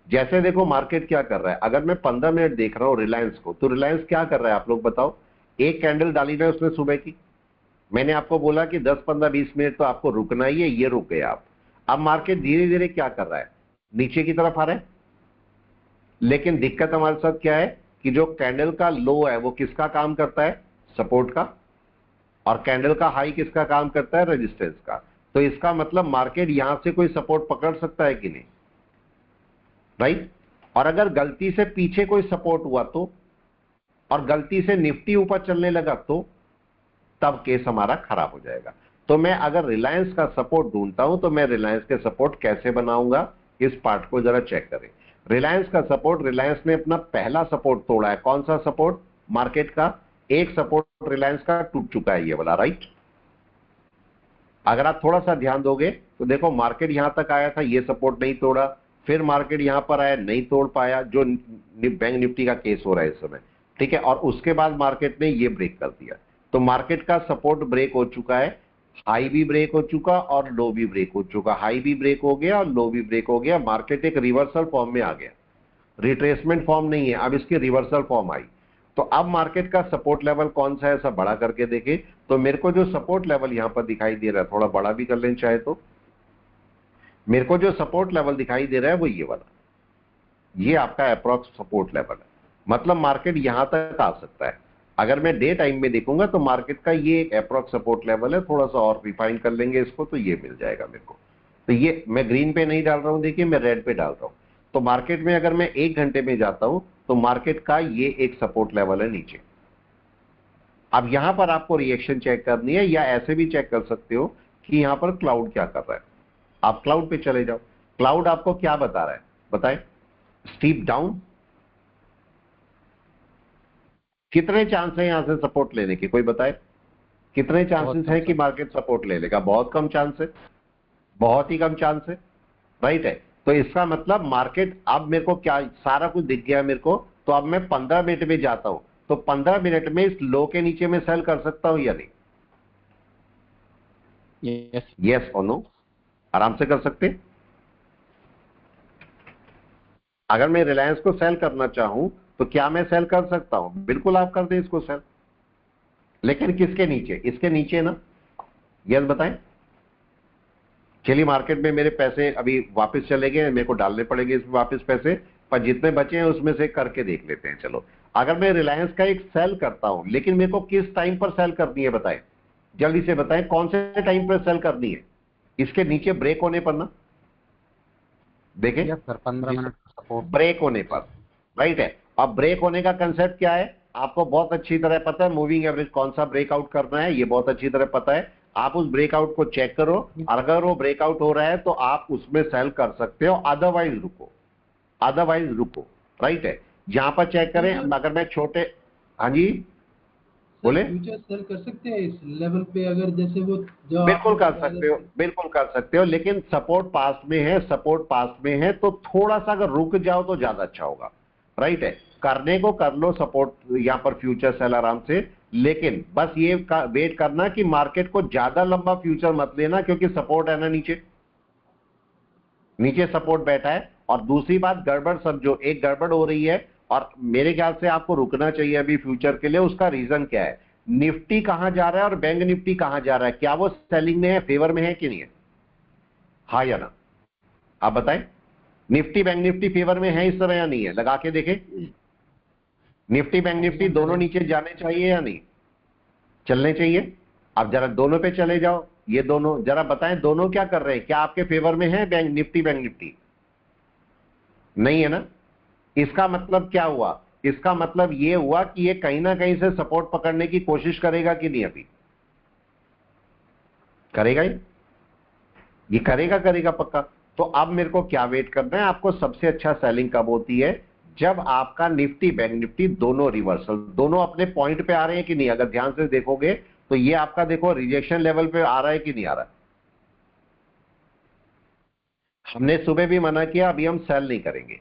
जैसे देखो मार्केट क्या कर रहा है, अगर मैं 15 मिनट देख रहा हूं रिलायंस को, तो रिलायंस क्या कर रहा है आप लोग बताओ। एक कैंडल डाली ना उसने सुबह की, मैंने आपको बोला कि 10 15 20 मिनट तो आपको रुकना ही है, ये रुक गए आप। अब मार्केट धीरे धीरे क्या कर रहा है, नीचे की तरफ आ रहा है। लेकिन दिक्कत हमारे साथ क्या है कि जो कैंडल का लो है वो किसका काम करता है, सपोर्ट का, और कैंडल का हाई किसका काम करता है, रेजिस्टेंस का। तो इसका मतलब मार्केट यहां से कोई सपोर्ट पकड़ सकता है कि नहीं, राइट। और अगर गलती से पीछे कोई सपोर्ट हुआ तो, और गलती से निफ्टी ऊपर चलने लगा तो, तब केस हमारा खराब हो जाएगा। तो मैं अगर रिलायंस का सपोर्ट ढूंढता हूं तो मैं रिलायंस के सपोर्ट कैसे बनाऊंगा, इस पार्ट को जरा चेक करें। रिलायंस का सपोर्ट, रिलायंस ने अपना पहला सपोर्ट तोड़ा है। कौन सा सपोर्ट, मार्केट का एक सपोर्ट रिलायंस का टूट चुका है, ये वाला, राइट। अगर आप थोड़ा सा ध्यान दोगे तो देखो मार्केट यहां तक आया था, ये सपोर्ट नहीं तोड़ा, फिर मार्केट यहां पर आया, नहीं तोड़ पाया, जो बैंक निफ्टी का केस हो रहा है इस समय, ठीक है। और उसके बाद मार्केट ने ये ब्रेक कर दिया। तो मार्केट का सपोर्ट ब्रेक हो चुका है, हाई भी ब्रेक हो चुका और लो भी ब्रेक हो चुका, हाई भी ब्रेक हो गया और लो भी ब्रेक हो गया। मार्केट एक रिवर्सल फॉर्म में आ गया, रिट्रेसमेंट फॉर्म नहीं है, अब इसकी रिवर्सल फॉर्म आई। तो अब मार्केट का सपोर्ट लेवल कौन सा है, सब बड़ा करके देखें। तो मेरे को जो सपोर्ट लेवल यहां पर दिखाई दे रहा है, थोड़ा बड़ा भी कर लें चाहे तो, मेरे को जो सपोर्ट लेवल दिखाई दे रहा है वो ये वाला, ये आपका अप्रॉक्स सपोर्ट लेवल है। मतलब मार्केट यहां तक आ सकता है। अगर मैं डे टाइम में देखूंगा तो मार्केट का ये एक अप्रॉक्स सपोर्ट लेवल है, थोड़ा सा और रिफाइन कर लेंगे इसको तो ये मिल जाएगा मेरे को। तो ये मैं ग्रीन पे नहीं डाल रहा हूं, देखिए मैं रेड पे डाल रहा हूं। तो मार्केट में अगर मैं 1 घंटे में जाता हूं तो मार्केट का ये एक सपोर्ट लेवल है नीचे। अब यहां पर आपको रिएक्शन चेक करनी है, या ऐसे भी चेक कर सकते हो कि यहां पर क्लाउड क्या कर रहा है। आप क्लाउड पे चले जाओ, क्लाउड आपको क्या बता रहा है, बताएं। स्टीप डाउन, कितने चांस है यहां से सपोर्ट लेने के, कोई बताए। कितने बहुत चांसेस कम है कि सर। मार्केट सपोर्ट ले लेगा, बहुत कम चांस है, बहुत ही कम चांस है, राइट है। तो इसका मतलब मार्केट, अब मेरे को क्या सारा कुछ दिख गया मेरे को, तो अब मैं 15 मिनट में जाता हूं, तो 15 मिनट में इस लो के नीचे में सेल कर सकता हूं या नहीं, यस। यस और नो, आराम से कर सकते हैं। अगर मैं रिलायंस को सेल करना चाहूं तो क्या मैं सेल कर सकता हूं, बिल्कुल आप कर दें इसको सेल, लेकिन किसके नीचे, इसके नीचे ना, यस बताएं। चलिए मार्केट में मेरे पैसे अभी वापस चले गए, मेरे को डालने पड़ेंगे इसमें वापस पैसे, पर जितने बचे हैं उसमें से करके देख लेते हैं। चलो, अगर मैं रिलायंस का एक सेल करता हूं, लेकिन मेरे को किस टाइम पर सेल करनी है बताएं, जल्दी से बताएं कौन से टाइम पर सेल करनी है, इसके नीचे ब्रेक होने पर ना, देखें, यस सर, 15 जिस मिनट सपोर्ट। ब्रेक होने पर, राइट है। अब ब्रेक होने का कंसेप्ट क्या है, आपको बहुत अच्छी तरह पता है, मूविंग एवरेज कौन सा ब्रेकआउट करना है ये बहुत अच्छी तरह पता है। आप उस ब्रेकआउट को चेक करो, और अगर वो ब्रेकआउट हो रहा है तो आप उसमें सेल कर सकते हो, अदरवाइज रुको, अदरवाइज रुको, राइट है। जहां पर चेक करें, फ्यूचर अगर मैं छोटे, हाँ जी सर, बोले, फ्यूचर सेल कर सकते हैं इस लेवल पे, अगर जैसे वो जो बिल्कुल आपने कर बताया सकते हो, जैसे। बिल्कुल कर सकते हो, लेकिन सपोर्ट पास में है, सपोर्ट पास में है तो थोड़ा सा अगर रुक जाओ तो ज्यादा अच्छा होगा, राइट है। करने को कर लो सपोर्ट यहां पर फ्यूचर सेल आराम से, लेकिन बस ये वेट करना कि मार्केट को ज्यादा लंबा फ्यूचर मत लेना, क्योंकि सपोर्ट है ना नीचे, नीचे सपोर्ट बैठा है। और दूसरी बात, गड़बड़ समझो, एक गड़बड़ हो रही है, और मेरे ख्याल से आपको रुकना चाहिए अभी फ्यूचर के लिए। उसका रीजन क्या है, निफ्टी कहां जा रहा है और बैंक निफ्टी कहां जा रहा है, क्या वो सेलिंग में है, फेवर में है कि नहीं है, हाँ या ना, आप बताएं। निफ्टी बैंक निफ्टी फेवर में है इस समय या नहीं है, लगा के देखें। निफ्टी बैंक निफ्टी दोनों नीचे जाने चाहिए या नहीं, चलने चाहिए। अब जरा दोनों पे चले जाओ, ये दोनों जरा बताएं दोनों क्या कर रहे हैं, क्या आपके फेवर में है बैंक निफ्टी नहीं है ना। इसका मतलब क्या हुआ, इसका मतलब यह हुआ कि ये कहीं ना कहीं से सपोर्ट पकड़ने की कोशिश करेगा कि नहीं, अभी करेगा ही, ये करेगा करेगा पक्का। तो अब मेरे को क्या वेट करना है, आपको सबसे अच्छा सेलिंग कब होती है, जब आपका निफ्टी बैंक निफ्टी दोनों रिवर्सल, दोनों अपने पॉइंट पे आ रहे हैं कि नहीं। अगर ध्यान से देखोगे तो ये आपका देखो रिजेक्शन लेवल पे आ रहा है कि नहीं आ रहा है। हमने सुबह भी मना किया, अभी हम सेल नहीं करेंगे,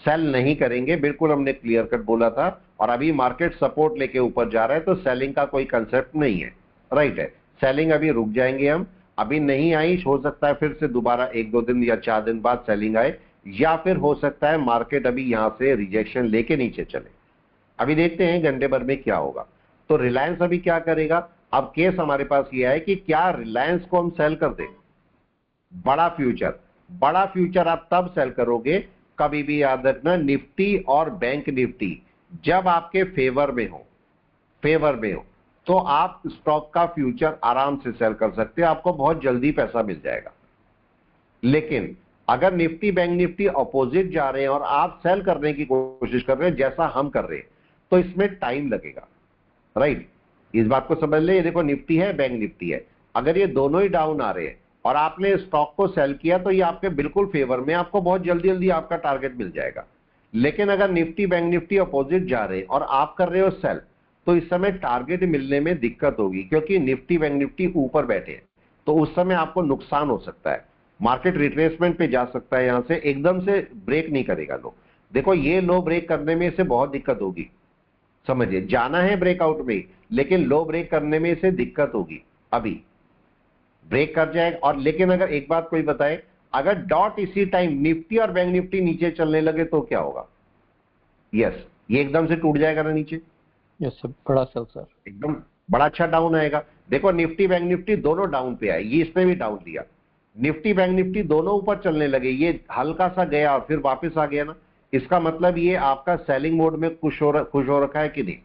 सेल नहीं करेंगे, बिल्कुल हमने क्लियर कट बोला था। और अभी मार्केट सपोर्ट लेके ऊपर जा रहा है तो सेलिंग का कोई कंसेप्ट नहीं है, राइट है। सेलिंग अभी रुक जाएंगे हम, अभी नहीं आई, हो सकता है फिर से दोबारा 1-2 दिन या 4 दिन बाद सेलिंग आए, या फिर हो सकता है मार्केट अभी यहां से रिजेक्शन लेके नीचे चले। अभी देखते हैं घंटे भर में क्या होगा। तो रिलायंस अभी क्या करेगा? अब केस हमारे पास ये है कि क्या रिलायंस को हम सेल कर दें? बड़ा फ्यूचर आप तब सेल करोगे, कभी भी याद रखना, निफ्टी और बैंक निफ्टी जब आपके फेवर में हो तो आप स्टॉक का फ्यूचर आराम से सेल कर सकते हो, आपको बहुत जल्दी पैसा मिल जाएगा। लेकिन अगर निफ्टी बैंक निफ्टी अपोजिट जा रहे हैं और आप सेल करने की कोशिश कर रहे हैं जैसा हम कर रहे हैं, तो इसमें टाइम लगेगा, राइट? इस बात को समझ ले। ये देखो निफ्टी है, बैंक निफ्टी है, अगर ये दोनों ही डाउन आ रहे हैं और आपने स्टॉक को सेल किया तो ये आपके बिल्कुल फेवर में, आपको बहुत जल्दी जल्दी आपका टारगेट मिल जाएगा। लेकिन अगर निफ्टी बैंक निफ्टी अपोजिट जा रहे हैं और आप कर रहे हो सेल, तो इस समय टारगेट मिलने में दिक्कत होगी, क्योंकि निफ्टी बैंक निफ्टी ऊपर बैठे हैं, तो उस समय आपको नुकसान हो सकता है। मार्केट रिट्रेसमेंट पे जा सकता है, यहां से एकदम से ब्रेक नहीं करेगा लो। देखो ये लो ब्रेक करने में से बहुत दिक्कत होगी, समझिए, जाना है ब्रेकआउट में लेकिन लो ब्रेक करने में से दिक्कत होगी। अभी ब्रेक कर जाएगा, और लेकिन अगर एक बात कोई बताए, अगर डॉट इसी टाइम निफ्टी और बैंक निफ्टी नीचे चलने लगे तो क्या होगा? यस, ये एकदम से टूट जाएगा ना नीचे। यस सर, बड़ा सेल सर, एकदम बड़ा अच्छा डाउन आएगा। देखो निफ्टी बैंक निफ्टी दोनों डाउन पे आए, ये इसने भी डाउन दिया, निफ्टी बैंक निफ्टी दोनों ऊपर चलने लगे, ये हल्का सा गया और फिर वापस आ गया ना। इसका मतलब ये आपका सेलिंग मोड में खुश हो रखा है कि नहीं?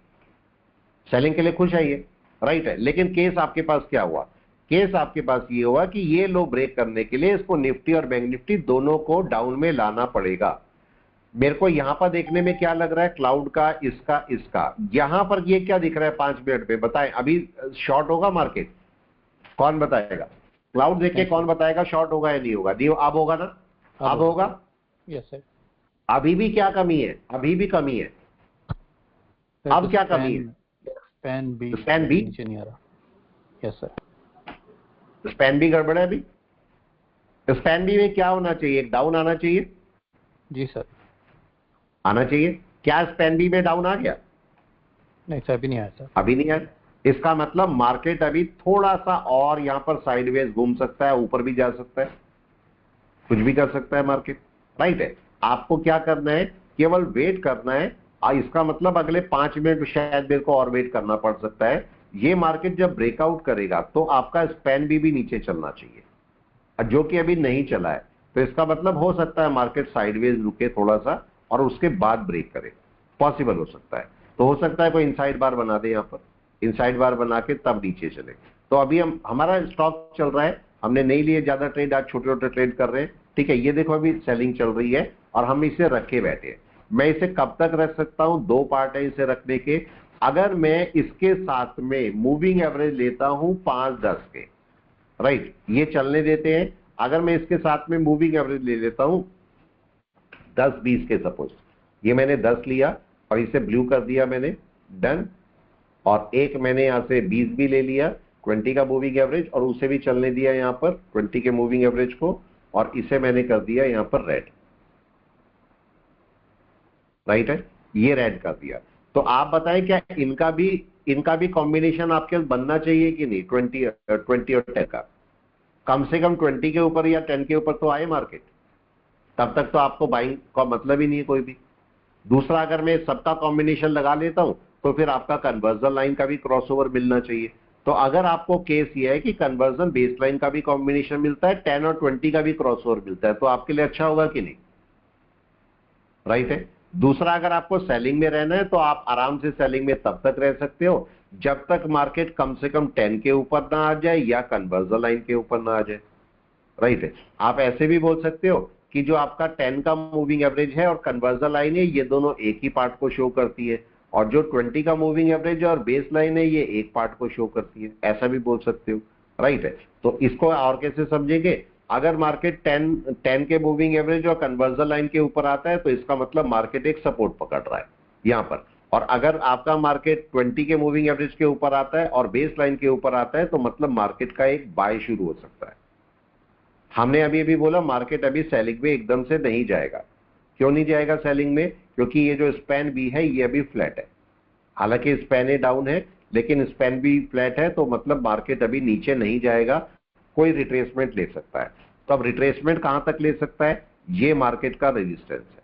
सेलिंग के लिए खुश है ये, राइट है। लेकिन केस आपके पास क्या हुआ? केस आपके पास ये हुआ कि ये लो ब्रेक करने के लिए इसको निफ्टी और बैंक निफ्टी दोनों को डाउन में लाना पड़ेगा। मेरे को यहां पर देखने में क्या लग रहा है, क्लाउड का, इसका यहां पर ये क्या दिख रहा है 5 मिनट पे? बताएं, अभी शॉर्ट होगा मार्केट? कौन बताएगा? क्लाउड देख के कौन बताएगा शॉर्ट होगा या नहीं होगा? नहीं, अब होगा ना, अब होगा। यस सर, अभी भी क्या कमी है? अभी भी कमी है। अब क्या कमी है? स्पैन भी नीचे नहीं आ रहा। यस सर, स्पैन भी गड़बड़ है अभी। स्पैन भी में क्या होना चाहिए? डाउन आना चाहिए। जी सर, आना चाहिए। क्या स्पैन बी में डाउन आ गया? नहीं सर, अभी नहीं आया सर। अभी नहीं आया। इसका मतलब मार्केट अभी थोड़ा सा और यहां पर साइडवेज घूम सकता है, ऊपर भी जा सकता है, कुछ भी कर सकता है मार्केट, राइट है। आपको क्या करना है? केवल वेट करना है। इसका मतलब अगले 5 मिनट शायद मेरे को और वेट करना पड़ सकता है। ये मार्केट जब ब्रेकआउट करेगा तो आपका स्पैन बी भी नीचे चलना चाहिए, जो कि अभी नहीं चला है। तो इसका मतलब हो सकता है मार्केट साइडवेज रुके थोड़ा सा और उसके बाद ब्रेक करे, पॉसिबल हो सकता है। तो हो सकता है कोई इनसाइड बार बना दे, यहां पर इनसाइड बार बना के तब नीचे चले। तो अभी हमारा स्टॉक चल रहा है, हमने नहीं लिए ज्यादा ट्रेड, आज छोटे छोटे ट्रेड कर रहे हैं, ठीक है। ये देखो अभी सेलिंग चल रही है और हम इसे रखे बैठे हैं। मैं इसे कब तक रख सकता हूं? 2 पार्ट है इसे रखने के। अगर मैं इसके साथ में मूविंग एवरेज लेता हूं 5-10 के, राइट, ये चलने देते हैं। अगर मैं इसके साथ में मूविंग एवरेज ले लेता हूं 10-20 के, सपोज ये मैंने 10 लिया और इसे ब्लू कर दिया मैंने, डन। और एक मैंने यहां से 20 भी ले लिया, 20 का मूविंग एवरेज, और उसे भी चलने दिया यहां पर 20 के मूविंग एवरेज को, और इसे मैंने कर दिया यहां पर रेड, राइट है, ये रेड कर दिया। तो आप बताएं क्या इनका भी कॉम्बिनेशन आपके बनना चाहिए कि नहीं? 20 और 10 का, कम से कम 20 के ऊपर या 10 के ऊपर तो आए मार्केट, तब तक तो आपको बाइंग का मतलब ही नहीं है कोई भी। दूसरा, अगर मैं सबका कॉम्बिनेशन लगा लेता हूं तो फिर आपका कन्वर्जन लाइन का भी क्रॉसओवर मिलना चाहिए। तो अगर आपको केस ये है कि कन्वर्जन बेस लाइन का भी कॉम्बिनेशन मिलता है, 10 और 20 का भी क्रॉसओवर मिलता है, तो आपके लिए अच्छा होगा कि नहीं? राइट है। दूसरा, अगर आपको सेलिंग में रहना है तो आप आराम से सेलिंग में तब तक रह सकते हो जब तक मार्केट कम से कम 10 के ऊपर ना आ जाए या कन्वर्जन लाइन के ऊपर ना आ जाए, राइट है। आप ऐसे भी बोल सकते हो कि जो आपका 10 का मूविंग एवरेज है और कन्वर्जन लाइन है, ये दोनों एक ही पार्ट को शो करती है, और जो 20 का मूविंग एवरेज और बेस लाइन है, ये एक पार्ट को शो करती है, ऐसा भी बोल सकते हो, राइट है। तो इसको और कैसे समझेंगे? अगर मार्केट 10 के मूविंग एवरेज और कन्वर्जन लाइन के ऊपर आता है तो इसका मतलब मार्केट एक सपोर्ट पकड़ रहा है यहां पर। और अगर आपका मार्केट 20 के मूविंग एवरेज के ऊपर आता है और बेस लाइन के ऊपर आता है तो मतलब मार्केट का एक बाय शुरू हो सकता है। हमने अभी बोला मार्केट अभी सेलिंग में एकदम से नहीं जाएगा। क्यों नहीं जाएगा सेलिंग में? क्योंकि ये जो स्पैन बी है ये अभी फ्लैट है, हालांकि स्पैन ए डाउन है लेकिन स्पैन बी फ्लैट है, तो मतलब मार्केट अभी नीचे नहीं जाएगा, कोई रिट्रेसमेंट ले सकता है। तो अब रिट्रेसमेंट कहां तक ले सकता है? ये मार्केट का रेजिस्टेंस है,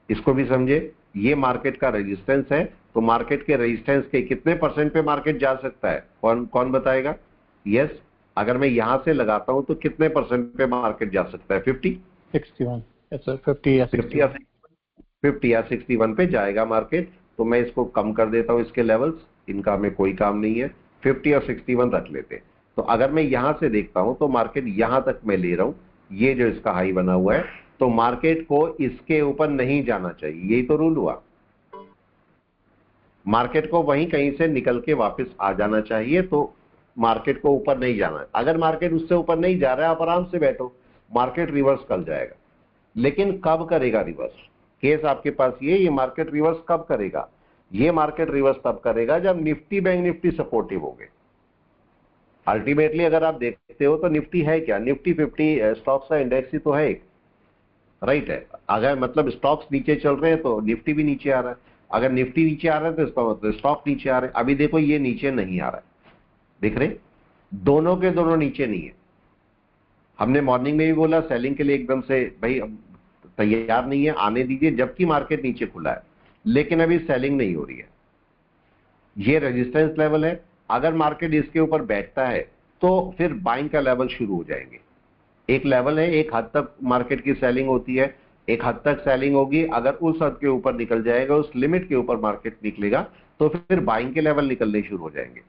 इसको भी समझे, ये मार्केट का रेजिस्टेंस है। तो मार्केट के रेजिस्टेंस के कितने परसेंट पे मार्केट जा सकता है, कौन कौन बताएगा? यस, अगर मैं यहां से लगाता हूं तो कितने परसेंट पे मार्केट जा सकता है? 50, 61, यस सर, 50 या 61, 50 या 61 पे जाएगा मार्केट। तो मैं इसको कम कर देता हूं, इसके लेवल्स, इनका हमें कोई काम नहीं है, 50 और 61 रख लेते हैं। तो अगर मैं यहां से देखता हूं तो मार्केट यहां तक मैं ले रहा हूं, ये जो इसका हाई बना हुआ है, तो मार्केट को इसके ऊपर नहीं जाना चाहिए, यही तो रूल हुआ। मार्केट को वहीं कहीं से निकल के वापस आ जाना चाहिए, तो मार्केट को ऊपर नहीं जाना है। अगर मार्केट उससे ऊपर नहीं जा रहा है, आप आराम से बैठो, मार्केट रिवर्स कर जाएगा। लेकिन कब करेगा रिवर्स? केस आपके पास ये मार्केट रिवर्स कब करेगा? ये मार्केट रिवर्स तब करेगा जब निफ्टी बैंक निफ्टी सपोर्टिव हो गए। अल्टीमेटली अगर आप देखते हो तो निफ्टी है क्या? निफ्टी 50 स्टॉक्स का इंडेक्स ही तो है, राइट है। अगर मतलब स्टॉक्स नीचे चल रहे हैं तो निफ्टी भी नीचे आ रहा है, अगर निफ्टी नीचे आ रहा है तो इसका मतलब स्टॉक नीचे आ रहे हैं। अभी देखो ये नीचे नहीं आ रहा है, देख रहे, दोनों के दोनों नीचे नहीं है। हमने मॉर्निंग में भी बोला सेलिंग के लिए एकदम से भाई तैयार नहीं है, आने दीजिए, जबकि मार्केट नीचे खुला है, लेकिन अभी सेलिंग नहीं हो रही है। ये रेजिस्टेंस लेवल है, अगर मार्केट इसके ऊपर बैठता है तो फिर बाइंग का लेवल शुरू हो जाएंगे। एक लेवल है, एक हद तक मार्केट की सेलिंग होती है, एक हद तक सेलिंग होगी, अगर उस हद के ऊपर निकल जाएगा, उस लिमिट के ऊपर मार्केट निकलेगा, तो फिर बाइंग के लेवल निकलने शुरू हो जाएंगे।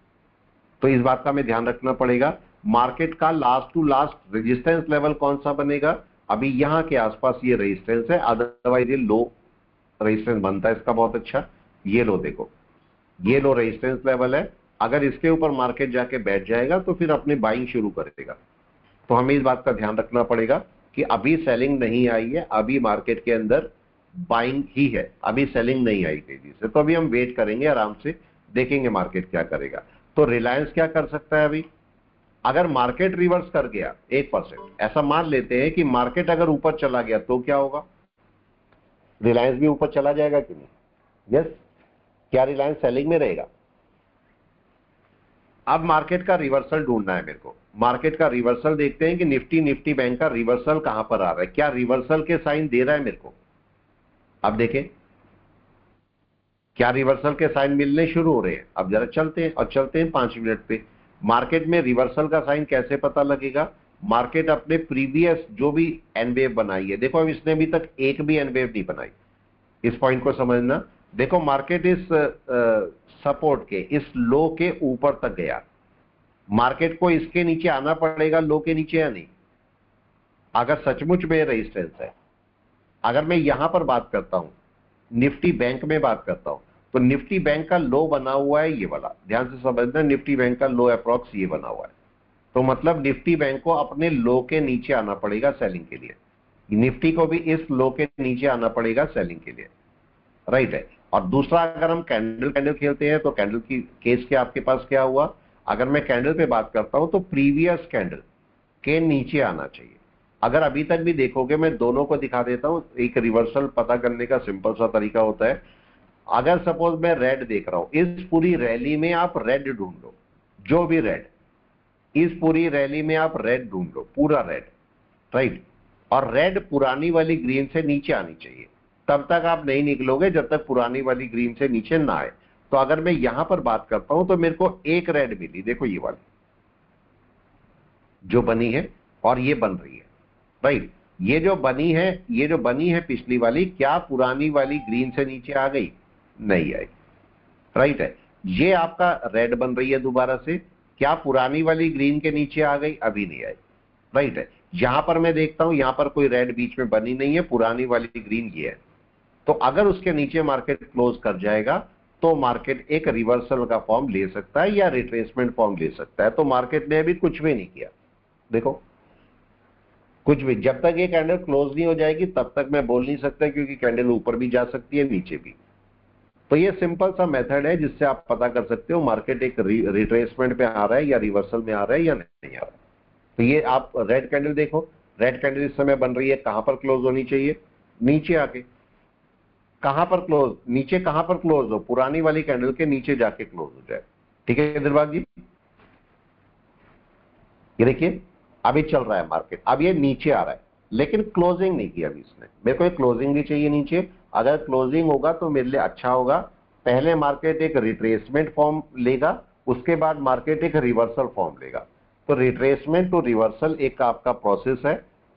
तो इस बात का हमें ध्यान रखना पड़ेगा। मार्केट का last to last resistance level कौन सा बनेगा? अभी यहां के आसपास ये रेजिस्टेंस है, अदरवाइज ये लो रेजिस्टेंस बनता है इसका बहुत अच्छा। ये लो देखो, ये लो रेजिस्टेंस लेवल है, अगर इसके ऊपर मार्केट जाके बैठ जाएगा तो फिर अपनी बाइंग शुरू करेगा। तो हमें इस बात का ध्यान रखना पड़ेगा कि अभी सेलिंग नहीं आई है, अभी मार्केट के अंदर बाइंग ही है, अभी सेलिंग नहीं आई तेजी से। तो अभी हम वेट करेंगे, आराम से देखेंगे मार्केट क्या करेगा। तो रिलायंस क्या कर सकता है? अभी अगर मार्केट रिवर्स कर गया 1%, ऐसा मान लेते हैं कि मार्केट अगर ऊपर चला गया तो क्या होगा? रिलायंस भी ऊपर चला जाएगा कि नहीं? यस, क्या रिलायंस सेलिंग में रहेगा? अब मार्केट का रिवर्सल ढूंढना है मेरे को। मार्केट का रिवर्सल देखते हैं कि निफ्टी बैंक का रिवर्सल कहां पर आ रहा है, क्या रिवर्सल के साइन दे रहा है मेरे को? अब देखें, क्या रिवर्सल के साइन मिलने शुरू हो रहे हैं? अब जरा चलते हैं, और चलते हैं 5 मिनट पे। मार्केट में रिवर्सल का साइन कैसे पता लगेगा? मार्केट अपने प्रीवियस जो भी एन वेव बनाई है, देखो अब इसने अभी तक एक भी एन वेव नहीं बनाई, इस पॉइंट को समझना। देखो मार्केट इस सपोर्ट के, इस लो के ऊपर तक गया, मार्केट को इसके नीचे आना पड़ेगा, लो के नीचे या नहीं? अगर सचमुच में रेजिस्टेंस है, अगर मैं यहां पर बात करता हूं, निफ्टी बैंक में बात करता हूं, तो निफ्टी बैंक का लो बना हुआ है ये वाला, ध्यान से समझना, निफ्टी बैंक का लो अप्रॉक्स ये बना हुआ है। तो मतलब निफ्टी बैंक को अपने लो के नीचे आना पड़ेगा सेलिंग के लिए, निफ्टी को भी इस लो के नीचे आना पड़ेगा सेलिंग के लिए, राइट है। और दूसरा, अगर हम कैंडल खेलते हैं तो कैंडल की केस के आपके पास क्या हुआ? अगर मैं कैंडल पे बात करता हूं तो प्रीवियस कैंडल के नीचे आना चाहिए। अगर अभी तक भी देखोगे, मैं दोनों को दिखा देता हूं, एक रिवर्सल पता करने का सिंपल सा तरीका होता है। अगर सपोज मैं रेड देख रहा हूं, इस पूरी रैली में आप रेड ढूंढ लो, जो भी रेड, इस पूरी रैली में आप रेड ढूंढ लो, पूरा रेड, राइट। और रेड पुरानी वाली ग्रीन से नीचे आनी चाहिए, तब तक आप नहीं निकलोगे जब तक पुरानी वाली ग्रीन से नीचे ना आए। तो अगर मैं यहां पर बात करता हूं तो मेरे को एक रेड मिली, देखो ये वाली जो बनी है और ये बन रही है, राइट। ये जो बनी है पिछली वाली, क्या पुरानी वाली ग्रीन से नीचे आ गई? नहीं आई, राइट है। ये आपका रेड बन रही है दोबारा से, क्या पुरानी वाली ग्रीन के नीचे आ गई? अभी नहीं आई, राइट है। यहां पर मैं देखता हूं, यहां पर कोई रेड बीच में बनी नहीं है, पुरानी वाली ग्रीन ये है। तो अगर उसके नीचे मार्केट क्लोज कर जाएगा तो मार्केट एक रिवर्सल का फॉर्म ले सकता है या रिट्रेसमेंट फॉर्म ले सकता है। तो मार्केट ने अभी कुछ भी नहीं किया, देखो कुछ भी, जब तक ये कैंडल क्लोज नहीं हो जाएगी तब तक मैं बोल नहीं सकता, क्योंकि कैंडल ऊपर भी जा सकती है, नीचे भी। तो ये सिंपल सा मेथड है जिससे आप पता कर सकते हो मार्केट एक रिट्रेसमेंट पे आ रहा है या रिवर्सल में आ रहा है या नहीं आ रहा है। तो ये आप रेड कैंडल देखो, रेड कैंडल इस समय बन रही है, कहां पर क्लोज होनी चाहिए? नीचे आके। कहां पर क्लोज? नीचे कहां पर क्लोज हो? पुरानी वाली कैंडल के नीचे जाके क्लोज हो जाए, ठीक है दिलबाग जी। ये देखिए अभी चल रहा है मार्केट, अब ये नीचे आ रहा है, लेकिन क्लोजिंग नहीं किया अभी इसने। मेरे को एक क्लोजिंग भी चाहिए नीचे। अगर क्लोजिंग होगा तो मेरे लिए अच्छा होगा। पहले मार्केट एक रिट्रेसमेंट फॉर्म लेगा, उसके बाद मार्केट एक रिवर्सल फॉर्म लेगा। तो रिट्रेसमेंट टू रिवर्सल एक आपका प्रोसेस है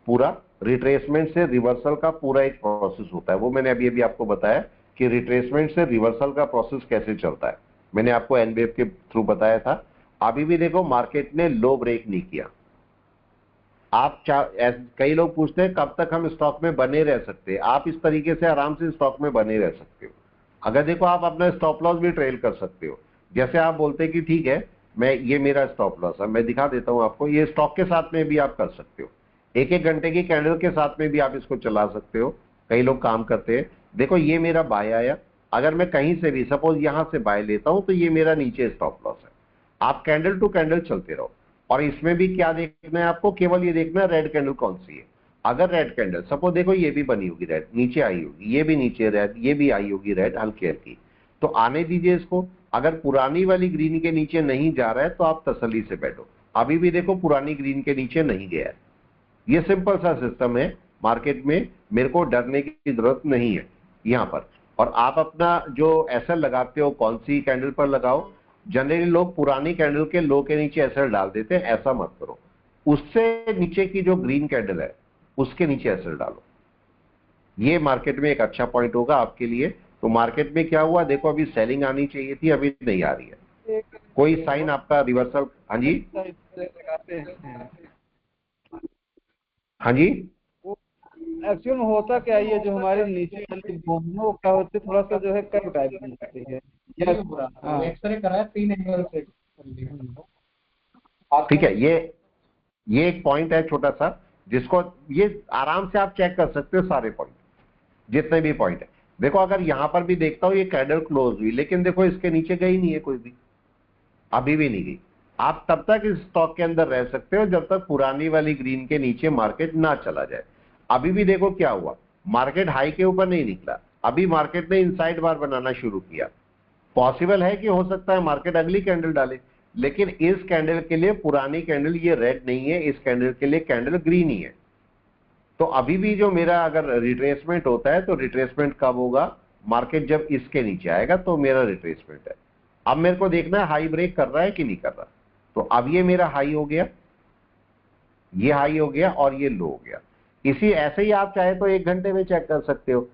पूरा। रिट्रेसमेंट से रिवर्सल का पूरा एक प्रोसेस होता है, वो मैंने अभी अभी आपको बताया कि रिट्रेसमेंट से रिवर्सल का प्रोसेस कैसे चलता है। मैंने आपको एनबीएफ के थ्रू बताया था। अभी भी देखो मार्केट ने लो ब्रेक नहीं किया। आप कई लोग पूछते हैं कब तक हम स्टॉक में बने रह सकते हैं। आप इस तरीके से आराम से स्टॉक में बने रह सकते हो। अगर देखो आप अपना स्टॉप लॉस भी ट्रेल कर सकते हो। जैसे आप बोलते हैं कि ठीक है मैं ये मेरा स्टॉप लॉस है, मैं दिखा देता हूं आपको। ये स्टॉक के साथ में भी आप कर सकते हो, एक एक घंटे की कैंडल के साथ में भी आप इसको चला सकते हो। कई लोग काम करते हैं। देखो ये मेरा बाय आया, अगर मैं कहीं से भी सपोज यहां से बाय लेता हूं तो ये मेरा नीचे स्टॉप लॉस है। आप कैंडल टू कैंडल चलते रहो। और इसमें भी क्या देखना है आपको, केवल ये देखना है रेड कैंडल कौन सी है। अगर रेड कैंडल सपोज देखो ये भी बनी होगी रेड, नीचे आई होगी, ये भी नीचे रेड, ये भी आई होगी रेड हल्की हल्की, तो आने दीजिए इसको। अगर पुरानी वाली ग्रीन के नीचे नहीं जा रहा है तो आप तसल्ली से बैठो। अभी भी देखो पुरानी ग्रीन के नीचे नहीं गया है। ये सिंपल सा सिस्टम है मार्केट में, मेरे को डरने की जरूरत नहीं है यहां पर। और आप अपना जो एसएल लगाते हो कौन सी कैंडल पर लगाओ। जनरली लोग पुरानी कैंडल के लो के नीचे एसएल डाल देते हैं, ऐसा मत करो। उससे नीचे की जो ग्रीन कैंडल है उसके नीचे एसएल डालो। ये मार्केट में एक अच्छा पॉइंट होगा आपके लिए। तो मार्केट में क्या हुआ देखो, अभी सेलिंग आनी चाहिए थी, अभी नहीं आ रही है। कोई साइन आपका रिवर्सल? हाँ जी, हाँ जी। एक्चुअल में होता क्या है, ये जो हमारे नीचे वाली बोन वो क्या होती है, थोड़ा सा जो है कर्व टाइप की होती है। हाँ, एक्सरे कराया 3 एंगल से। ठीक है, ये एक पॉइंट है छोटा सा, जिसको ये आराम से आप चेक कर सकते हो सारे पॉइंट, जितने भी पॉइंट है। देखो अगर यहां पर भी देखता हूं ये कैंडल क्लोज हुई, लेकिन देखो इसके नीचे गई नहीं है कोई भी, अभी भी नहीं गई। आप तब तक इस स्टॉक के अंदर रह सकते हो जब तक पुरानी वाली ग्रीन के नीचे मार्केट ना चला जाए। अभी भी देखो क्या हुआ, मार्केट हाई के ऊपर नहीं निकला, अभी मार्केट ने इनसाइड बार बनाना शुरू किया। पॉसिबल है कि हो सकता है मार्केट अगली कैंडल डाले, लेकिन इस कैंडल के लिए पुरानी कैंडल ये रेड नहीं है, इस कैंडल के लिए कैंडल ग्रीन ही है। तो अभी भी जो मेरा अगर रिट्रेसमेंट होता है तो रिट्रेसमेंट कब होगा, मार्केट जब इसके नीचे आएगा तो मेरा रिट्रेसमेंट है। अब मेरे को देखना है हाई ब्रेक कर रहा है कि नहीं कर रहा। तो अब ये मेरा हाई हो गया, ये हाई हो गया और ये लो हो गया। इसी ऐसे ही आप चाहे तो 1 घंटे में चेक कर सकते हो,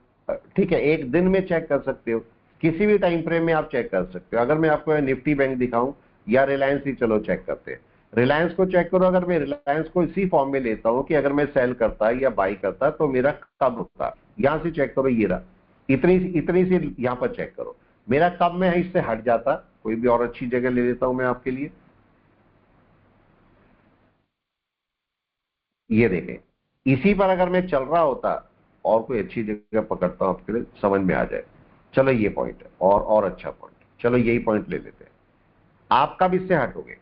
ठीक है, 1 दिन में चेक कर सकते हो, किसी भी टाइम फ्रेम में आप चेक कर सकते हो। अगर मैं आपको निफ्टी बैंक दिखाऊं या रिलायंस ही चलो चेक करते हैं। रिलायंस को चेक करो, अगर मैं रिलायंस को इसी फॉर्म में लेता हूं कि अगर मैं सेल करता या बाई करता तो मेरा कब होता, यहां से चेक करो, ये रहा, इतनी सी यहां पर चेक करो, मेरा कब मैं इससे हट जाता। कोई भी और अच्छी जगह ले लेता हूं मैं आपके लिए, ये देखें, इसी पर अगर मैं चल रहा होता और कोई अच्छी जगह पकड़ता हूं आपके लिए, समझ में आ जाए। चलो ये पॉइंट है और अच्छा पॉइंट, चलो यही पॉइंट ले लेते हैं। आप कब इससे हटोगे,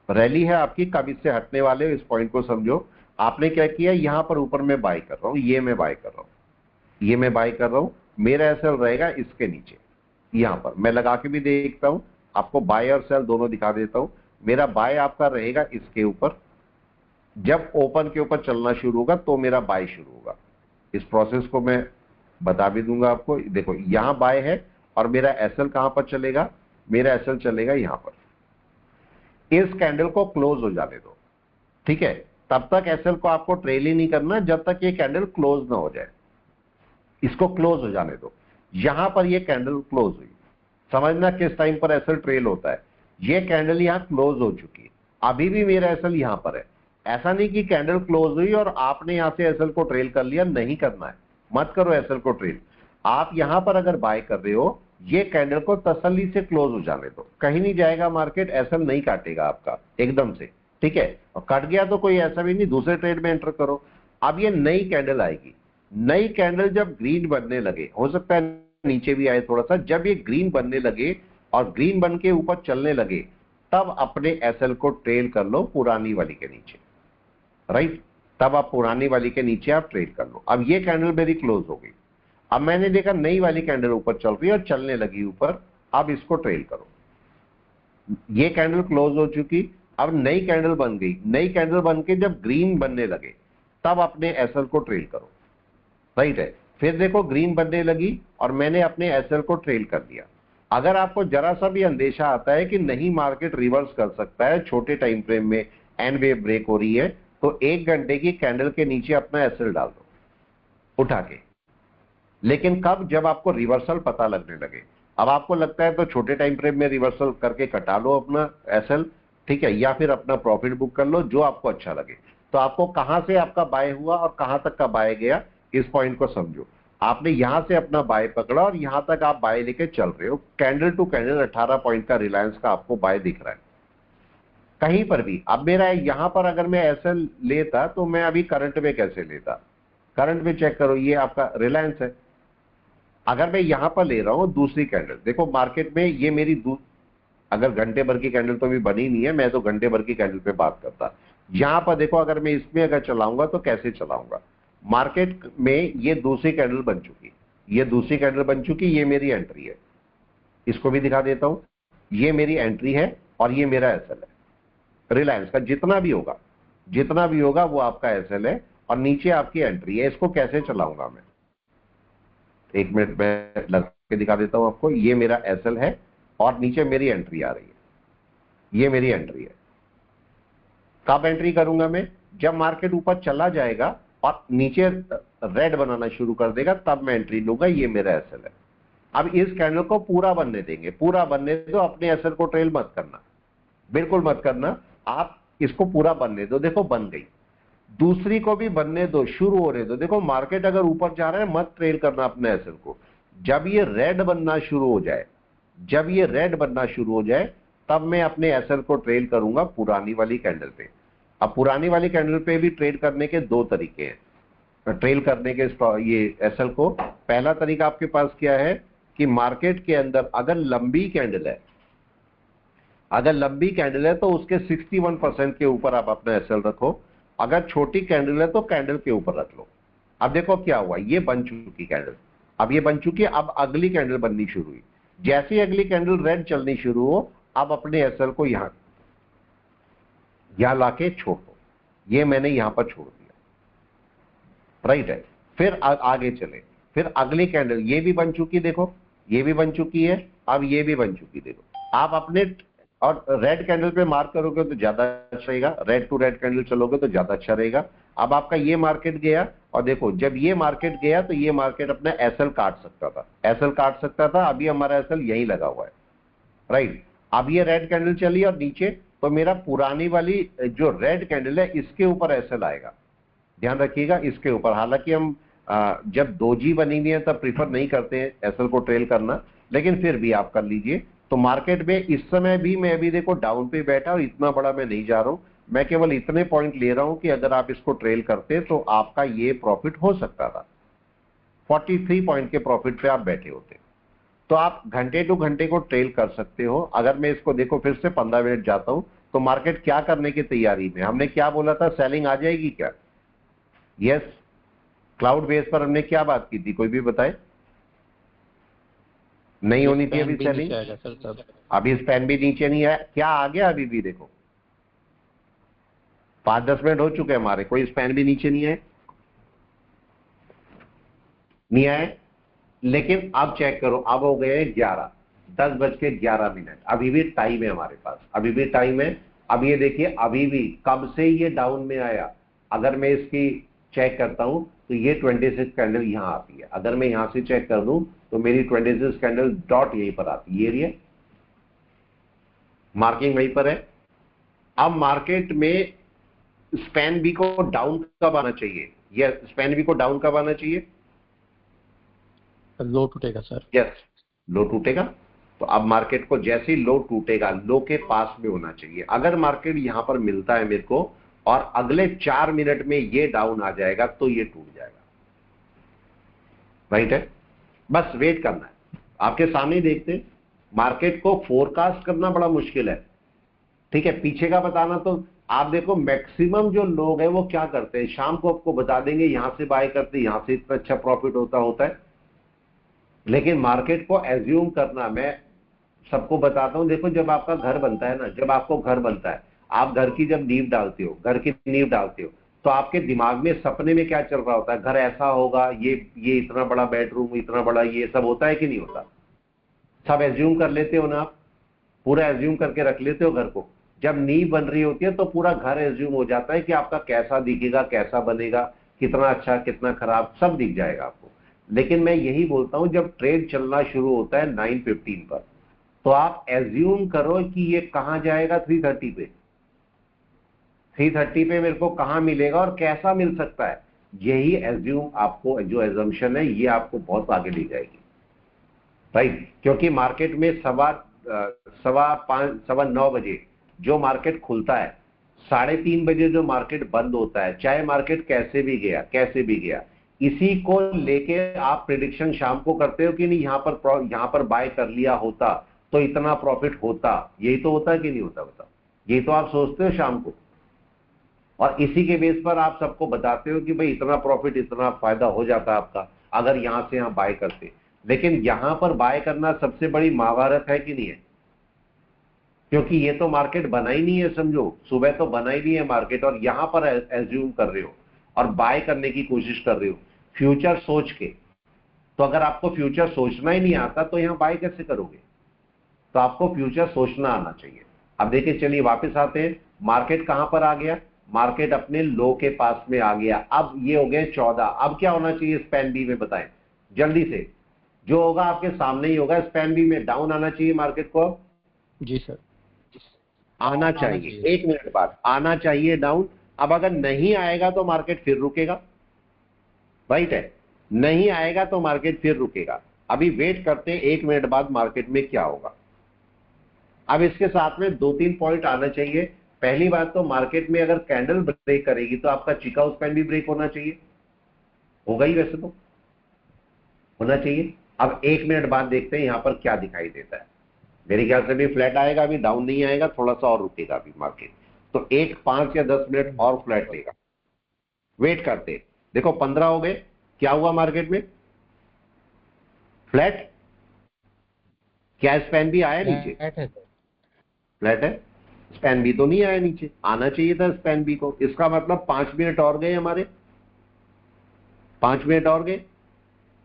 रैली है आपकी, कब इससे हटने वाले हो, इस पॉइंट को समझो। आपने क्या किया, यहां पर ऊपर मैं बाय कर रहा हूं, ये मैं बाय कर रहा हूं, ये मैं बाय कर रहा हूं, मेरा एसएल रहेगा इसके नीचे। यहां पर मैं लगा के भी देखता हूं, आपको बाय और सेल दोनों दिखा देता हूं। मेरा बाय आपका रहेगा इसके ऊपर, जब ओपन के ऊपर चलना शुरू होगा तो मेरा बाय शुरू होगा। इस प्रोसेस को मैं बता भी दूंगा आपको। देखो यहां बाय है और मेरा एसएल कहां पर चलेगा, मेरा एसएल चलेगा यहां पर। इस कैंडल को क्लोज हो जाने दो, ठीक है, तब तक एसएल को आपको ट्रेल ही नहीं करना जब तक ये कैंडल क्लोज ना हो जाए। इसको क्लोज हो जाने दो। यहां पर ये कैंडल क्लोज हुई, समझना किस टाइम पर एसएल ट्रेल होता है। ये कैंडल यहां क्लोज हो चुकी है, अभी भी मेरा एसएल यहां पर है। ऐसा नहीं कि कैंडल क्लोज हुई और आपने यहां से एसएल को ट्रेल कर लिया, नहीं करना है, मत करो एसएल को ट्रेल। आप यहां पर अगर बाय कर रहे हो, ये कैंडल को तसल्ली से क्लोज हो जाने दो, कहीं नहीं जाएगा मार्केट, एसएल नहीं काटेगा आपका एकदम से, ठीक है। और कट गया तो कोई ऐसा भी नहीं, दूसरे ट्रेड में एंटर करो। अब ये नई कैंडल आएगी, नई कैंडल जब ग्रीन बनने लगे, हो सकता है नीचे भी आए थोड़ा सा, जब ये ग्रीन बनने लगे और ग्रीन बन के ऊपर चलने लगे, तब अपने एसएल को ट्रेल कर लो पुरानी वाली के नीचे, राइट। तब आप पुरानी वाली के नीचे आप ट्रेड कर लो। अब ये कैंडल मेरी क्लोज हो गई, अब मैंने देखा नई वाली कैंडल ऊपर चल रही है और चलने लगी ऊपर, अब इसको ट्रेल करो। ये कैंडल क्लोज हो चुकी, अब नई कैंडल बन गई, नई कैंडल बन के जब ग्रीन बनने लगे, तब अपने एसएल को ट्रेल करो, राइट है। फिर देखो ग्रीन बनने लगी और मैंने अपने एसएल को ट्रेल कर दिया। अगर आपको जरा सा भी अंदेशा आता है कि नहीं मार्केट रिवर्स कर सकता है, छोटे टाइम फ्रेम में एन वेव ब्रेक हो रही है, तो 1 घंटे की कैंडल के नीचे अपना एसएल डाल दो उठा के। लेकिन कब? जब आपको रिवर्सल पता लगने लगे। अब आपको लगता है तो छोटे टाइम फ्रेम में रिवर्सल करके कटा लो अपना एसएल, ठीक है, या फिर अपना प्रॉफिट बुक कर लो, जो आपको अच्छा लगे। तो आपको कहां से आपका बाय हुआ और कहां तक का बाय गया, इस पॉइंट को समझो। आपने यहां से अपना बाय पकड़ा और यहां तक आप बाय लेके चल रहे हो। कैंडल टू कैंडल 18 पॉइंट का रिलायंस का आपको बाय दिख रहा है कहीं पर भी। अब मेरा यहां पर अगर मैं एसएल लेता तो मैं अभी करंट में कैसे लेता? करंट में चेक करो, ये आपका रिलायंस है। अगर मैं यहां पर ले रहा हूं दूसरी कैंडल, देखो मार्केट में ये मेरी अगर घंटे भर की कैंडल तो अभी बनी नहीं है, मैं तो घंटे भर की कैंडल पे बात करता। यहां पर देखो, अगर मैं इसमें अगर चलाऊंगा तो कैसे चलाऊंगा? मार्केट में ये दूसरी कैंडल बन चुकी, ये दूसरी कैंडल बन चुकी, ये मेरी एंट्री है। इसको भी दिखा देता हूं, ये मेरी एंट्री है और ये मेरा एसएल है। रिलायंस का जितना भी होगा वो आपका एसएल है और नीचे आपकी एंट्री है। इसको कैसे चलाऊंगा मैं? 1 मिनट में लगा के दिखा देता हूं आपको। ये मेरा एसएल है और नीचे मेरी एंट्री आ रही है, ये मेरी एंट्री है। कब एंट्री करूंगा मैं? जब मार्केट ऊपर चला जाएगा और नीचे रेड बनाना शुरू कर देगा, तब मैं एंट्री लूंगा। ये मेरा एसएल है। अब इस कैंडल को पूरा बनने देंगे, पूरा बनने दो। अपने एसएल को ट्रेल मत करना, बिल्कुल मत करना। आप इसको पूरा बनने दो। देखो बन गई, दूसरी को भी बनने दो, शुरू होने दो। देखो मार्केट अगर ऊपर जा रहा है, मत ट्रेल करना अपने एसएल को। जब ये रेड बनना शुरू हो जाए, जब ये रेड बनना शुरू हो जाए, तब मैं अपने एसएल को ट्रेल करूंगा पुरानी वाली कैंडल पे। अब पुरानी वाली कैंडल पे भी ट्रेड करने के 2 तरीके हैं ट्रेल करने के ये एसएल को। पहला तरीका आपके पास क्या है कि मार्केट के अंदर अगर लंबी कैंडल है, तो उसके 61% के ऊपर आप अपना एसएल रखो। अगर छोटी कैंडल है तो कैंडल के ऊपर रख लो। अब देखो क्या हुआ, ये बन चुकी कैंडल, अब ये बन चुकी है। अब अगली कैंडल बननी शुरू हुई। जैसे ही अगली कैंडल रेड चलनी शुरू हो, अब अपने एसएल को यहां लाके छोड़ दो। ये मैंने यहां पर छोड़ दिया, राइट है। फिर आगे चले, फिर अगली कैंडल ये भी बन चुकी, देखो ये भी बन चुकी है, अब ये भी बन चुकी। देखो आप अपने और रेड कैंडल पे मार्क करोगे तो ज्यादा अच्छा रहेगा, रेड टू रेड कैंडल चलोगे तो ज्यादा अच्छा रहेगा। अब आपका ये मार्केट गया और देखो जब ये मार्केट गया तो ये मार्केट अपना एसएल काट सकता था, अभी हमारा एसएल यहीं लगा हुआ है, राइट। अब ये रेड कैंडल चली और नीचे, तो मेरा पुरानी वाली जो रेड कैंडल है इसके ऊपर एसएल आएगा, ध्यान रखिएगा इसके ऊपर। हालांकि हम जब 2G बनी हुई है तब प्रीफर नहीं करते हैं एसएल को ट्रेल करना, लेकिन फिर भी आप कर लीजिए। तो मार्केट में इस समय भी मैं अभी देखो डाउन पे बैठा और इतना बड़ा मैं नहीं जा रहा हूं, मैं केवल इतने पॉइंट ले रहा हूं कि अगर आप इसको ट्रेल करते तो आपका ये प्रॉफिट हो सकता था। 43 पॉइंट के प्रॉफिट पे आप बैठे होते। तो आप घंटे टू घंटे को ट्रेल कर सकते हो। अगर मैं इसको देखो फिर से 15 मिनट जाता हूं तो मार्केट क्या करने की तैयारी में? हमने क्या बोला था, सेलिंग आ जाएगी क्या? यस। क्लाउड बेस पर हमने क्या बात की थी, कोई भी बताए? नहीं होनी थी अभी सेलिंग। अभी स्पैन भी नीचे नहीं आया, क्या आ गया अभी भी? देखो 5-10 मिनट हो चुके हैं हमारे, कोई स्पैन भी नीचे नहीं आए। लेकिन अब चेक करो, अब हो गए 10:11। अभी भी टाइम है हमारे पास, अभी भी टाइम है। अब ये देखिए अभी भी कब से ये डाउन में आया। अगर मैं इसकी चेक करता हूं तो ये 26 कैंडल यहां आती है। अगर मैं यहां से चेक कर दूं तो मेरी 26 कैंडल डॉट यहीं पर आती है, ये एरिया मार्किंग वहीं पर है। अब मार्केट में स्पैन बी को डाउन कब आना चाहिए? या स्पैन बी को डाउन कब आना चाहिए? लो टूटेगा सर। यस, लो टूटेगा। तो अब मार्केट को जैसे ही लो टूटेगा, लो के पास में होना चाहिए। अगर मार्केट यहां पर मिलता है मेरे को और अगले 4 मिनट में ये डाउन आ जाएगा तो ये टूट जाएगा, राइट है। बस वेट करना है, आपके सामने देखते। मार्केट को फोरकास्ट करना बड़ा मुश्किल है, ठीक है। पीछे का बताना तो आप देखो मैक्सिमम जो लोग हैं वो क्या करते हैं, शाम को आपको बता देंगे यहां से बाय करते, यहां से इतना अच्छा प्रॉफिट होता है। लेकिन मार्केट को एज्यूम करना, मैं सबको बताता हूं, देखो जब आपका घर बनता है ना, जब आपको घर बनता है, आप घर की जब नींव डालते हो, तो आपके दिमाग में सपने में क्या चल रहा होता है, घर ऐसा होगा, ये इतना बड़ा बेडरूम, इतना बड़ा, ये सब होता है कि नहीं होता? सब एज्यूम कर लेते हो ना आप, पूरा एज्यूम करके रख लेते हो घर को। जब नींव बन रही होती है तो पूरा घर एज्यूम हो जाता है कि आपका कैसा दिखेगा, कैसा बनेगा, कितना अच्छा कितना खराब, सब दिख जाएगा आपको। लेकिन मैं यही बोलता हूं, जब ट्रेड चलना शुरू होता है 9:15 पर, तो आप एज्यूम करो कि ये कहां जाएगा 3:30 पे, 3:30 पे मेरे को कहां मिलेगा और कैसा मिल सकता है। यही एज्यूम आपको, जो एजम्पशन है, ये आपको बहुत आगे ले जाएगी, राइट? क्योंकि मार्केट में 9:15 बजे जो मार्केट खुलता है, 3:30 बजे जो मार्केट बंद होता है, चाहे मार्केट कैसे भी गया, इसी को लेके आप प्रिडिक्शन शाम को करते हो कि नहीं, यहां पर बाय कर लिया होता तो इतना प्रॉफिट होता। यही तो होता है कि नहीं होता? बताओ, यही तो आप सोचते हो शाम को, और इसी के बेस पर आप सबको बताते हो कि भाई इतना प्रॉफिट, इतना फायदा हो जाता आपका अगर यहां से यहां बाय करते। लेकिन यहां पर बाय करना सबसे बड़ी महाभारत है कि नहीं है? क्योंकि ये तो मार्केट बना ही नहीं है, समझो, सुबह तो बना ही नहीं है मार्केट, और यहां पर एज्यूम कर रहे हो और बाय करने की कोशिश कर रहे हो फ्यूचर सोच के। तो अगर आपको फ्यूचर सोचना ही नहीं आता तो यहां बाय कैसे करोगे? तो आपको फ्यूचर सोचना आना चाहिए। अब देखिए, चलिए वापस आते हैं, मार्केट कहां पर आ गया? मार्केट अपने लो के पास में आ गया। अब ये हो गए 14। अब क्या होना चाहिए स्पैन बी में, बताएं जल्दी से। जो होगा आपके सामने ही होगा, स्पैन बी में डाउन आना चाहिए मार्केट को। जी सर, आना चाहिए 1 मिनट बाद आना चाहिए डाउन। अब अगर नहीं आएगा तो मार्केट फिर रुकेगा, राइट है? नहीं आएगा तो मार्केट फिर रुकेगा। अभी वेट करते हैं 1 मिनट बाद मार्केट में क्या होगा। अब इसके साथ में 2-3 पॉइंट आना चाहिए। पहली बात तो, मार्केट में अगर कैंडल ब्रेक करेगी तो आपका चिकागो स्पैन भी ब्रेक होना चाहिए, होगा ही, वैसे तो होना चाहिए। अब 1 मिनट बाद देखते हैं यहां पर क्या दिखाई देता है। मेरे ख्याल से भी फ्लैट आएगा, अभी डाउन नहीं आएगा, थोड़ा सा और रुकेगा अभी मार्केट, तो 5 या 10 मिनट और फ्लैट लेगा। वेट करते, देखो 15 हो गए, क्या हुआ मार्केट में? फ्लैट। क्या स्पैन भी आया नीचे? फ्लैट है, स्पैन बी तो नहीं आया नीचे, आना चाहिए था स्पैन बी को। इसका मतलब 5 मिनट और गए हमारे, 5 मिनट और गए।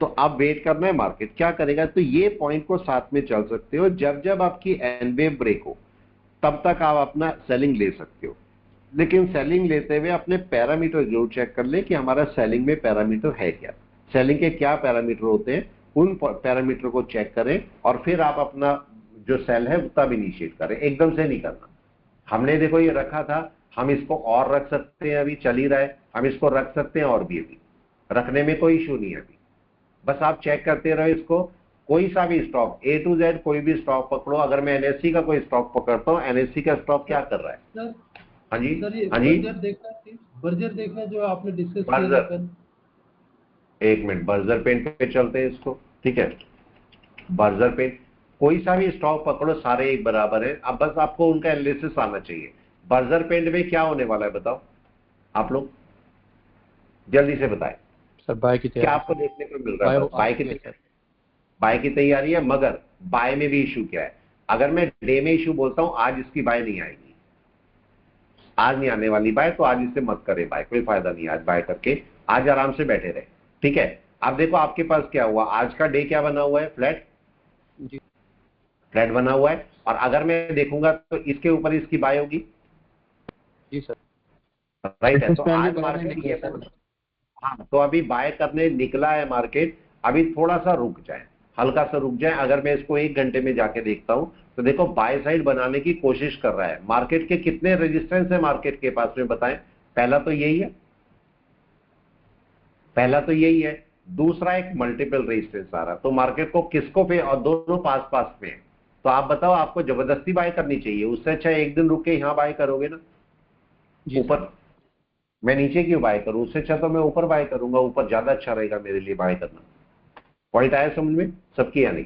तो अब वेट करना है मार्केट क्या करेगा। तो ये पॉइंट को साथ में चल सकते हो, जब जब आपकी एन वेव ब्रेक हो तब तक आप अपना सेलिंग ले सकते हो। लेकिन सेलिंग लेते हुए अपने पैरामीटर जरूर चेक कर ले कि हमारा सेलिंग में पैरामीटर है क्या। सेलिंग के क्या पैरामीटर होते हैं, उन पैरामीटर को चेक करें और फिर आप अपना जो सेल है तब इनिशिएट करें, एकदम से नहीं करना। हमने देखो ये रखा था, हम इसको और रख सकते हैं, अभी चल ही रहा है, हम इसको रख सकते हैं और भी, अभी रखने में कोई इशू नहीं है। अभी बस आप चेक करते रहो इसको। कोई सा भी स्टॉक, A to Z कोई भी स्टॉक पकड़ो। अगर मैं NSE का कोई स्टॉक पकड़ता हूँ, NSE का स्टॉक क्या कर रहा है? सर, हाँ जी, सर ये हाँ जी, बर्जर देखना जो आपने डिस्कस किया बर्जर। था कल। 1 मिनट, बर्जर पेन पे चलते हैं इसको, ठीक है? बर्जर पेन, कोई सा भी स्टॉक पकड़ो, सारे एक बराबर है। अब बस आपको उनका एनालिसिस आना चाहिए। बर्जर पेन में क्या होने वाला है बताओ आप लोग, जल्दी से बताएं। सर बाय की क्या आपको देखने को मिल रहा है? बाय की तैयारी है, मगर बाय में भी इशू क्या है? अगर मैं डे में इशू बोलता हूं, आज इसकी बाय नहीं आएगी, आज नहीं आने वाली बाय, तो आज इसे मत करे बाय, कोई फायदा नहीं आज बाय करके, आज आराम से बैठे रहे, ठीक है? अब देखो आपके पास क्या हुआ, आज का डे क्या बना हुआ है? फ्लैट जी, फ्लैट बना हुआ है। और अगर मैं देखूंगा तो इसके ऊपर इसकी बाय होगी, जी सर, राइट है? तो आज मार्केट ये, हाँ, तो अभी बाय करने निकला है मार्केट, अभी थोड़ा सा रुक जाए, हल्का सा रुक जाए। अगर मैं इसको 1 घंटे में जाके देखता हूं तो देखो बाय साइड बनाने की कोशिश कर रहा है। मार्केट के कितने रेजिस्टेंस है मार्केट के पास में, बताएं? पहला तो यही है, पहला तो यही है। दूसरा एक मल्टीपल रेजिस्टेंस आ रहा, तो मार्केट को किसको पे, और दोनों पास पास में है। तो आप बताओ, आपको जबरदस्ती बाय करनी चाहिए? उससे अच्छा 1 दिन रुक के यहां बाय करोगे ना, ऊपर। मैं नीचे क्यों बाय करूं? उससे अच्छा तो मैं ऊपर बाय करूंगा, ऊपर ज्यादा अच्छा रहेगा मेरे लिए बाय करना। पॉइंट आया समझ में सबकी या नहीं?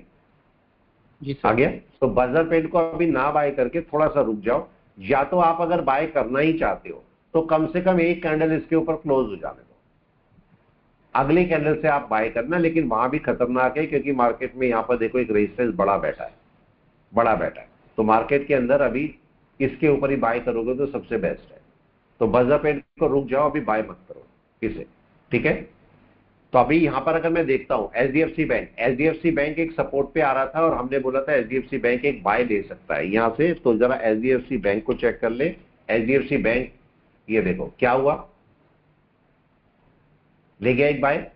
जी सर। आ गया? तो बजर पेन को अभी ना बाय करके थोड़ा सा रुक जाओ, या तो आप अगर बाय करना ही चाहते हो तो कम से कम एक कैंडल इसके ऊपर क्लोज हो जाने दो, अगले कैंडल से आप बाय करना। लेकिन वहां भी खतरनाक है, क्योंकि मार्केट में यहां पर देखो एक रेजिस्टेंस बड़ा बैठा है, बड़ा बैठा है। तो मार्केट के अंदर अभी इसके ऊपर ही बाय करोगे तो सबसे बेस्ट है। तो बजरपेट को रुक जाओ, अभी बाय मत करो इसे, ठीक है। तो अभी यहां पर अगर मैं देखता हूं एचडीएफसी बैंक एक सपोर्ट पे आ रहा था और हमने बोला था एचडीएफसी बैंक एक बाय ले सकता है यहां से। तो जरा एचडीएफसी बैंक को चेक कर ले। एचडीएफसी बैंक ये देखो क्या हुआ, ले गया एक बाय।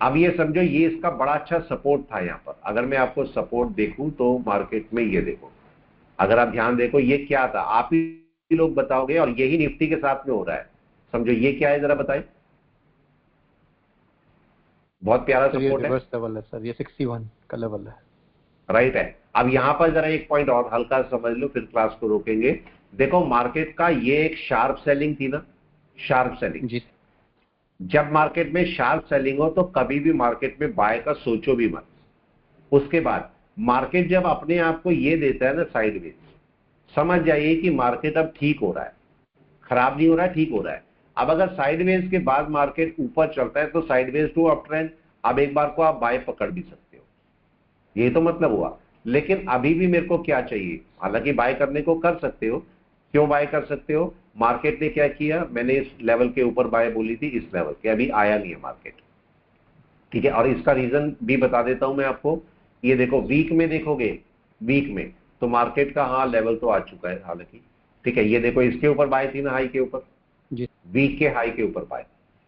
अब ये समझो ये इसका बड़ा अच्छा सपोर्ट था यहां पर। अगर मैं आपको सपोर्ट देखूं तो मार्केट में ये देखो, अगर आप ध्यान देखो ये क्या था, आप ही लोग बताओगे, और यही निफ्टी के साथ में हो रहा है। समझो ये क्या है, जरा बताएं। बहुत प्यारा सर ये सपोर्ट है, रिवर्स लेवल है सर, ये 61 का लेवल है। राइट है। अब यहां पर जरा एक पॉइंट और हल्का समझ लो, फिर क्लास को रोकेंगे। देखो मार्केट का ये एक शार्प सेलिंग थी ना, शार्प सेलिंग। जी जब मार्केट में शार्प सेलिंग हो तो कभी भी मार्केट में बाय का सोचो भी मत। उसके बाद मार्केट जब अपने आप को ये देता है ना साइडवेज, समझ जाइए कि मार्केट अब ठीक हो रहा है, खराब नहीं हो रहा है, ठीक हो रहा है। अब अगर साइडवेज के बाद मार्केट ऊपर चलता है तो साइडवेज टू अप ट्रेंड, अब एक बार को आप बाय पकड़ भी सकते हो, ये तो मतलब हुआ। लेकिन अभी भी मेरे को क्या चाहिए, हालांकि बाय करने को कर सकते हो। क्यों बाय कर सकते हो, मार्केट ने क्या किया, मैंने इस लेवल के ऊपर बाय बोली थी, इस लेवल के अभी आया नहीं है मार्केट, ठीक है। और इसका रीजन भी बता देता हूं मैं आपको। ये देखो वीक में देखोगे, वीक में तो मार्केट का हाँ लेवल तो आ चुका है हालांकि, ठीक है। ये देखो इसके ऊपर बाय थी ना, हाई के ऊपर, जी वीक के हाई के ऊपर बाय।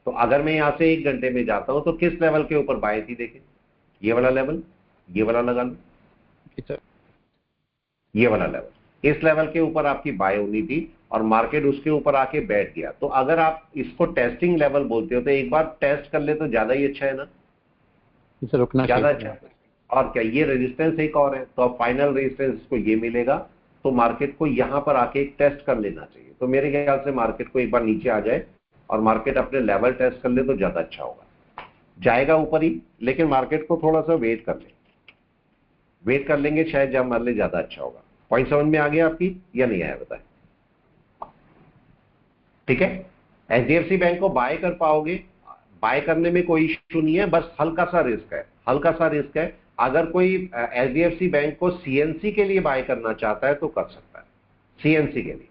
तो अगर मैं यहां से 1 घंटे में जाता हूं तो किस लेवल के ऊपर बाय थी, देखें ये वाला लेवल, ये वाला लगा लो, जी सर। ये वाला लेवल, इस लेवल के ऊपर आपकी बाय होनी थी और मार्केट उसके ऊपर आके बैठ गया। तो अगर आप इसको टेस्टिंग लेवल बोलते हो तो एक बार टेस्ट कर ले तो ज्यादा ही अच्छा है ना, जी सर, रुकना ज्यादा चाहिए। अच्छा है। और क्या ये रेजिस्टेंस एक और है, तो अब फाइनल रेजिस्टेंस को ये मिलेगा। तो मार्केट को यहां पर आके एक टेस्ट कर लेना चाहिए। तो मेरे ख्याल से मार्केट को एक बार नीचे आ जाए और मार्केट अपने लेवल टेस्ट कर ले तो ज्यादा अच्छा होगा। जाएगा ऊपर ही, लेकिन मार्केट को थोड़ा सा वेट कर ले, वेट कर लेंगे, शायद जब मान ले ज्यादा अच्छा होगा। पॉइंट समझ में आ गया आपकी या नहीं आया बताएं, ठीक है। एचडीएफसी बैंक को बाय कर पाओगे, बाय करने में कोई इश्यू नहीं है, बस हल्का सा रिस्क है, हल्का सा रिस्क है। अगर कोई एचडीएफसी बैंक को सीएनसी के लिए बाय करना चाहता है तो कर सकता है, सीएनसी के लिए।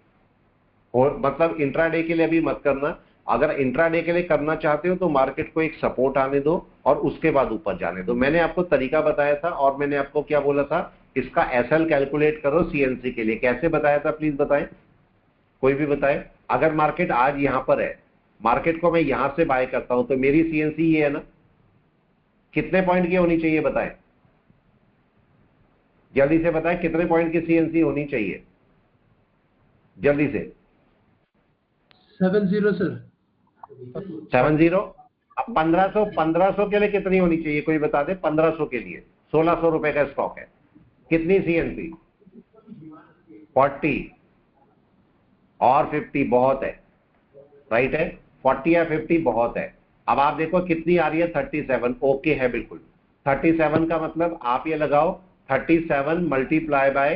और मतलब इंट्राडे के लिए अभी मत करना। अगर इंट्राडे के लिए करना चाहते हो तो मार्केट को एक सपोर्ट आने दो और उसके बाद ऊपर जाने दो। मैंने आपको तरीका बताया था और मैंने आपको क्या बोला था, इसका एसएल कैलकुलेट करो सीएनसी के लिए। कैसे बताया था प्लीज बताएं, कोई भी बताए। अगर मार्केट आज यहां पर है, मार्केट को मैं यहां से बाय करता हूं तो मेरी सीएनसी ये है ना, कितने पॉइंट की होनी चाहिए बताएं, जल्दी से बताएं कितने पॉइंट की सीएनसी होनी चाहिए, जल्दी से। 70 सर। 70। अब 1500 के लिए कितनी होनी चाहिए कोई बता दे, 1500 के लिए 1600 रुपए का स्टॉक है, कितनी सीएनसी, 40 और 50 बहुत है, राइट है। 40 या 50 बहुत है। अब आप देखो कितनी आ रही है, 37, ओके है बिल्कुल। 37 का मतलब आप ये लगाओ 37 मल्टीप्लाई बाय,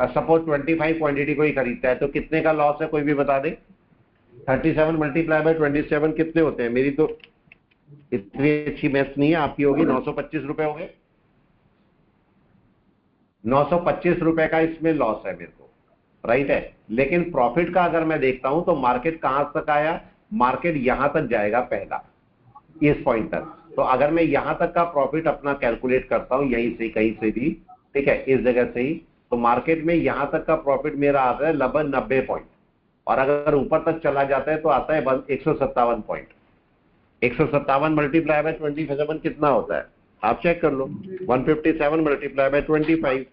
सपोज 25 क्वांटिटी कोई खरीदता है तो कितने का लॉस है कोई भी बता दे। 37 मल्टीप्लाई बाय 27 कितने होते हैं, मेरी तो इतनी अच्छी मैथ्स नहीं है, आपकी होगी। 925 रुपए हो गए, 925 रुपए का इसमें लॉस है मेरे को, राइट है। लेकिन प्रॉफिट का अगर मैं देखता हूं तो मार्केट कहां तक आया, मार्केट यहां तक जाएगा पहला, इस पॉइंट तक। तो अगर मैं यहां तक का प्रॉफिट अपना कैलकुलेट करता हूं यहीं से कहीं से भी, ठीक है, इस जगह से ही, तो मार्केट में यहां तक का प्रॉफिट मेरा आता है लगभग 90 पॉइंट। और अगर ऊपर तक चला जाता है तो आता है 157 पॉइंट। 157 मल्टीप्लाई बाय 27 कितना होता है, आप चेक कर लो। 157 मल्टीप्लाई बाय 25,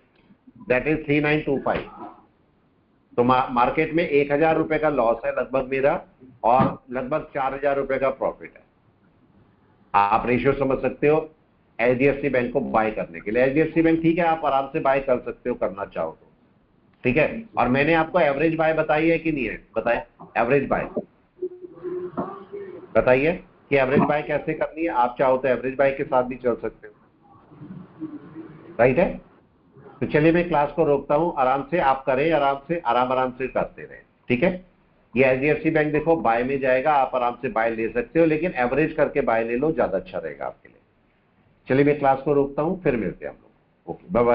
दैट इज 3925। तो मार्केट में 1000 रुपए का लॉस है लगभग मेरा, और लगभग 4000 रुपए का प्रॉफिट है। आप रेशियो समझ सकते हो एचडीएफसी बैंक को बाय करने के लिए। एचडीएफसी बैंक ठीक है, आप आराम से बाय कर सकते हो करना चाहो तो, ठीक है। और मैंने आपको एवरेज बाय बताई है कि नहीं है, बताएं एवरेज बाय बताइए कि एवरेज बाय कैसे करनी है। आप चाहो तो एवरेज बाय के साथ भी चल सकते हो, राइट है। तो चलिए मैं क्लास को रोकता हूं, आराम से आप करें, आराम से आराम से करते रहे, ठीक है। ये एचडीएफसी बैंक देखो बाय में जाएगा, आप आराम से बाय ले सकते हो, लेकिन एवरेज करके बाय ले लो, ज्यादा अच्छा रहेगा आपके लिए। चलिए मैं क्लास को रोकता हूं, फिर मिलते हैं हम लोग। Okay, bye bye.